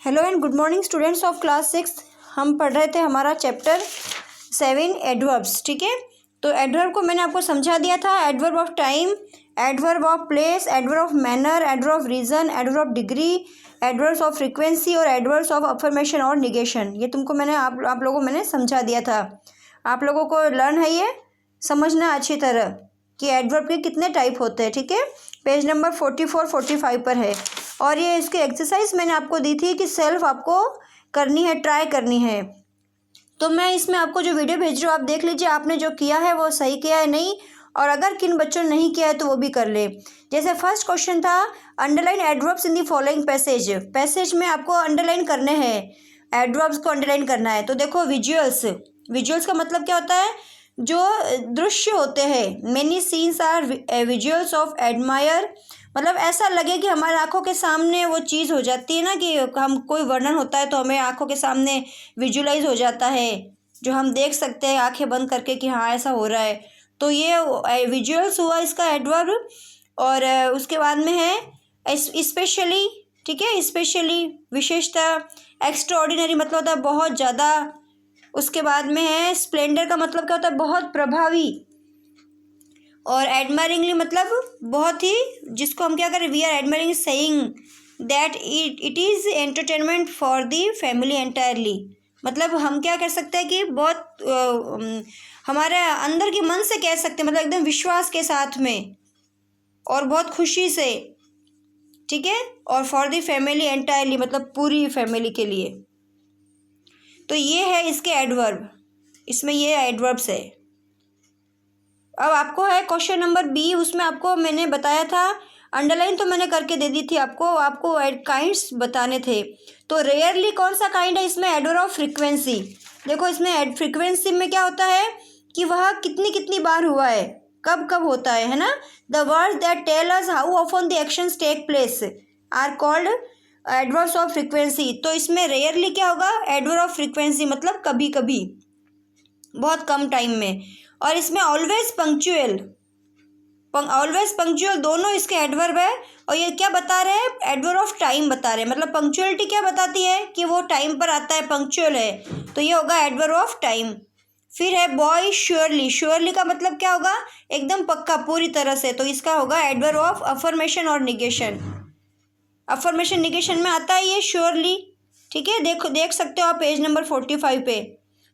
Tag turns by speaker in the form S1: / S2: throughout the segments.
S1: Hello and good morning students of class 6। हम पढ़ रहे थे हमारा चैप्टर 7 एडवर्ब्स। ठीक है, तो एडवर्ब को मैंने आपको समझा दिया था। Adverb of time, adverb of place, adverb of manner, adverb of reason, adverb of degree, adverbs of frequency और एडवर्ब्स ऑफ अफर्मेशन और निगेशन। ये तुमको मैंने आप लोगों को मैंने समझा दिया था। आप लोगों को लर्न है ये समझना अच्छी तरह कि एडवर्ब के कितने टाइप होते हैं। ठीक है, पेज नंबर 44-45 पर है। और ये इसकी एक्सरसाइज मैंने आपको दी थी कि सेल्फ आपको करनी है, ट्राई करनी है। तो मैं इसमें आपको जो वीडियो भेज रही हूँ आप देख लीजिए, आपने जो किया है वो सही किया है नहीं, और अगर किन बच्चों ने नहीं किया है तो वो भी कर ले। जैसे फर्स्ट क्वेश्चन था, underline adverbs in the following passage. Passage में आपको अंडरलाइन करने हैं, एडवर्ब्स को अंडरलाइन करना है। तो देखो, विजुअल्स, विजुअल्स का मतलब क्या होता है? जो दृश्य होते हैं। Many scenes are visuals of admire, मतलब ऐसा लगे कि हमारे आंखों के सामने वो चीज़ हो जाती है ना, कि हम कोई वर्णन होता है तो हमें आंखों के सामने विजुलाइज हो जाता है, जो हम देख सकते हैं आंखें बंद करके कि हाँ ऐसा हो रहा है। तो ये विजुअल्स हुआ इसका एडवर्ब। और उसके बाद में है स्पेशली। ठीक है, स्पेशली विशेषता। एक्स्ट्राऑर्डिनरी मतलब होता है बहुत ज़्यादा। उसके बाद में है स्प्लेंडर का मतलब क्या होता है? बहुत प्रभावी। और एडमायरिंगली मतलब बहुत ही, जिसको हम क्या करें, we are admiring saying that it is entertainment for the family entirely. मतलब हम क्या कर सकते हैं कि बहुत हमारे अंदर के मन से कह सकते हैं, मतलब एकदम विश्वास के साथ में और बहुत खुशी से। ठीक है, और फॉर दी फैमिली एंटायरली मतलब पूरी फैमिली के लिए। तो ये है इसके एडवर्ब, इसमें ये एडवर्ब्स है। अब आपको है क्वेश्चन नंबर बी, उसमें आपको मैंने बताया था, अंडरलाइन तो मैंने करके दे दी थी आपको काइंड्स बताने थे। तो रेयरली कौन सा काइंड है इसमें? Adverb of frequency. देखो इसमें फ्रीक्वेंसी में क्या होता है कि वह कितनी कितनी बार हुआ है, कब कब होता है ना। The words that tell us how often the actions take place are called adverbs of frequency. तो इसमें रेयरली क्या होगा? एडवर्ब ऑफ फ्रीक्वेंसी मतलब कभी कभी, बहुत कम टाइम में। और इसमें ऑलवेज पंक्चुअल, ऑलवेज पंक्चुअल दोनों इसके एडवर्ब है। और ये क्या बता रहे हैं? एडवर्ब ऑफ टाइम बता रहे हैं। मतलब पंक्चुअलिटी क्या बताती है कि वो टाइम पर आता है, पंक्चुअल है, तो ये होगा एडवर्ब ऑफ टाइम। फिर है बॉय श्योरली। श्योरली का मतलब क्या होगा? एकदम पक्का, पूरी तरह से। तो इसका होगा एडवर्ब ऑफ अफर्मेशन और निगेशन। अफर्मेशन निगेशन में आता है ये श्योरली। ठीक है, देखो देख सकते हो आप पेज नंबर 45 पे।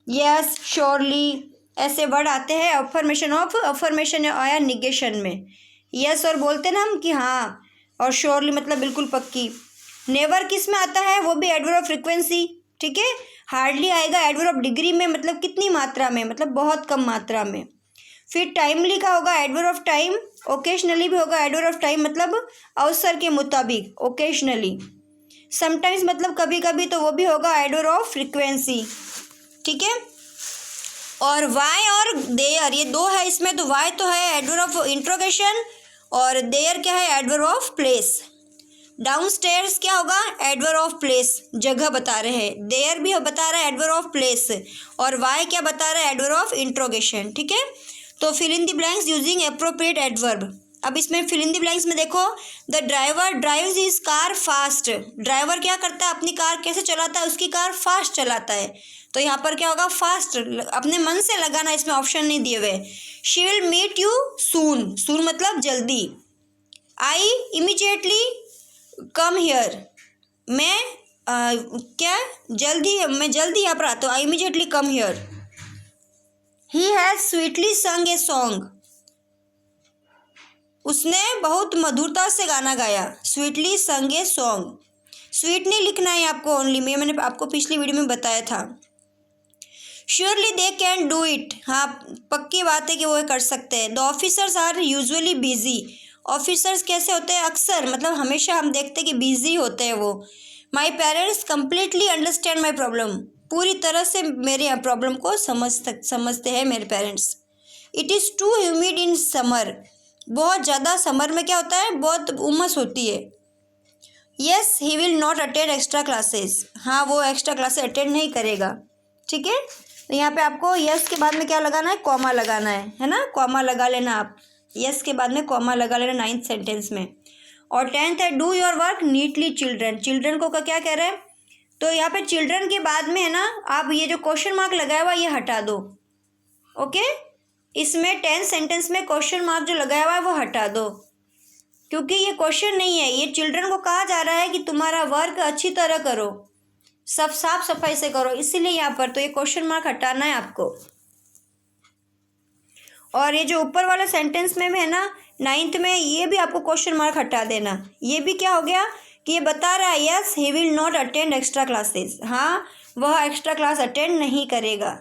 S1: यस, श्योरली ऐसे वर्ड आते हैं अफर्मेशन ऑफ, अफर्मेशन आया निगेशन में। यस और बोलते ना हम कि हाँ, और श्योरली मतलब बिल्कुल पक्की। नेवर किस में आता है? वो भी एडवर्ब ऑफ फ्रीक्वेंसी। ठीक है, हार्डली आएगा एडवर्ब ऑफ डिग्री में, मतलब कितनी मात्रा में, मतलब बहुत कम मात्रा में। फिर टाइमली का होगा एडवर्ब ऑफ टाइम। ओकेजनली भी होगा एडवर्ब ऑफ टाइम, मतलब अवसर के मुताबिक, ओकेजनली। समटाइम्स मतलब कभी कभी, तो वो भी होगा एडवर्ब ऑफ फ्रीक्वेंसी। ठीक है, और वाई और देयर ये दो है इसमें। तो वाई तो है एडवर्ब ऑफ इंट्रोगेशन, और देयर क्या है? Adverb of place. Down stairs क्या होगा? एडवर्ब ऑफ प्लेस, जगह बता रहे हैं। देयर भी बता रहा है एडवर्ब ऑफ प्लेस, और वाई क्या बता रहा है? Adverb of interrogation. ठीक है, तो fill in the blanks using appropriate adverb. अब इसमें फिल इन द ब्लैंक्स में देखो, the driver drives his car fast. Driver क्या करता है? अपनी कार कैसे चलाता है? उसकी कार फास्ट चलाता है। तो यहाँ पर क्या होगा? फास्ट, अपने मन से लगाना, इसमें ऑप्शन नहीं दिए हुए। She will meet you soon. Soon मतलब जल्दी। I immediately come here. मैं क्या जल्दी, मैं जल्दी यहाँ पर आता हूँ। I immediately come here. He has sweetly sung a song. उसने बहुत मधुरता से गाना गाया। Sweetly sung a song. Sweet नहीं लिखना है आपको, ओनली मैंने आपको पिछली वीडियो में बताया था। Surely they can do it. हाँ, पक्की बात है कि वो कर सकते हैं। The officers are usually busy. Officers कैसे होते हैं? अक्सर, मतलब हमेशा हम देखते हैं कि बिजी होते हैं वो। My parents completely understand my problem. पूरी तरह से मेरे प्रॉब्लम को समझते हैं मेरे parents. It is too humid in summer. बहुत ज़्यादा समर में क्या होता है? बहुत उमस होती है। Yes, he will not attend extra classes. हाँ, वो एक्स्ट्रा क्लासेस अटेंड नहीं करेगा। ठीक है, तो यहाँ पे आपको यस के बाद में क्या लगाना है? कॉमा लगाना है ना। कॉमा लगा लेना आप, यस के बाद में कॉमा लगा लेना 9th सेंटेंस में। और 10th है do your work neatly children. Children को क्या कह रहे हैं? तो यहाँ पे चिल्ड्रन के बाद में है ना, आप ये जो क्वेश्चन मार्क लगाया हुआ ये हटा दो। ओके, इसमें 10 सेंटेंस में क्वेश्चन मार्क जो लगाया हुआ है वो हटा दो, क्योंकि ये क्वेश्चन नहीं है, ये चिल्ड्रन को कहा जा रहा है कि तुम्हारा वर्क अच्छी तरह करो, सब साफ सफाई से करो, इसीलिए यहाँ पर तो ये क्वेश्चन मार्क हटाना है आपको। और ये जो ऊपर वाला सेंटेंस में भी है ना 9th में, ये भी आपको क्वेश्चन मार्क हटा देना। ये भी क्या हो गया कि ये बता रहा है yes he will not attend extra classes, हाँ वह एक्स्ट्रा क्लास अटेंड नहीं करेगा।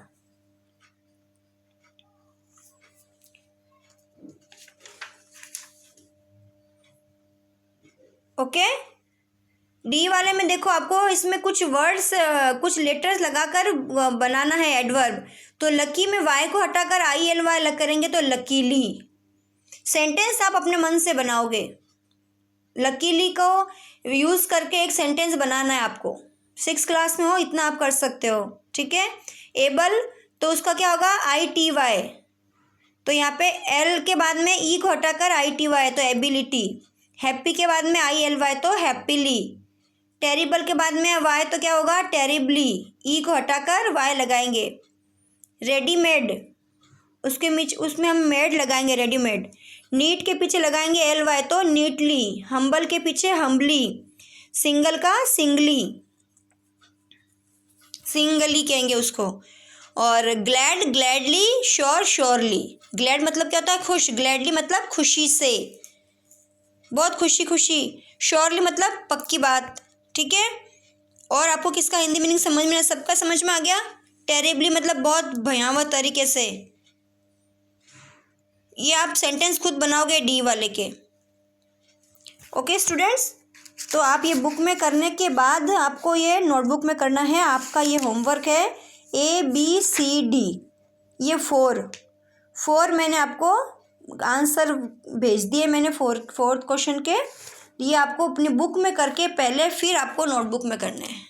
S1: ओके, डी वाले में देखो आपको इसमें कुछ वर्ड्स कुछ लेटर्स लगाकर बनाना है एडवर्ब। तो लकी में वाई को हटाकर ILY करेंगे तो लकीली। सेंटेंस आप अपने मन से बनाओगे, लकीली को यूज़ करके एक सेंटेंस बनाना है आपको। 6th क्लास में हो इतना आप कर सकते हो, ठीक है। एबल तो उसका क्या होगा ITY, तो यहाँ पे एल के बाद में ई को हटाकर ITY तो एबिलिटी। हैप्पी के बाद में ILY तो हैप्पीली। टेरिबल के बाद में वाई तो क्या होगा टेरिबली, ई को हटाकर वाई लगाएंगे। रेडीमेड उसमें हम मेड लगाएंगे रेडीमेड। नीट के पीछे लगाएंगे LY तो नीटली। हम्बल के पीछे हम्बली। सिंगल का सिंगली, सिंगली कहेंगे उसको। और glad gladly, sure surely. Glad मतलब क्या होता है खुश, ग्लैडली मतलब खुशी से, बहुत खुशी खुशी। श्योरली मतलब पक्की बात, ठीक है। और आपको किसका हिंदी मीनिंग समझ में, सबका समझ में आ गया। टेरिबली मतलब बहुत भयावह तरीके से। ये आप सेंटेंस खुद बनाओगे डी वाले के। ओके स्टूडेंट्स, तो आप ये बुक में करने के बाद आपको ये नोटबुक में करना है। आपका ये होमवर्क है ABCD, ये 4 मैंने आपको आंसर भेज दिए मैंने 4th क्वेश्चन के। ये आपको अपनी बुक में करके पहले फिर आपको नोटबुक में करने हैं।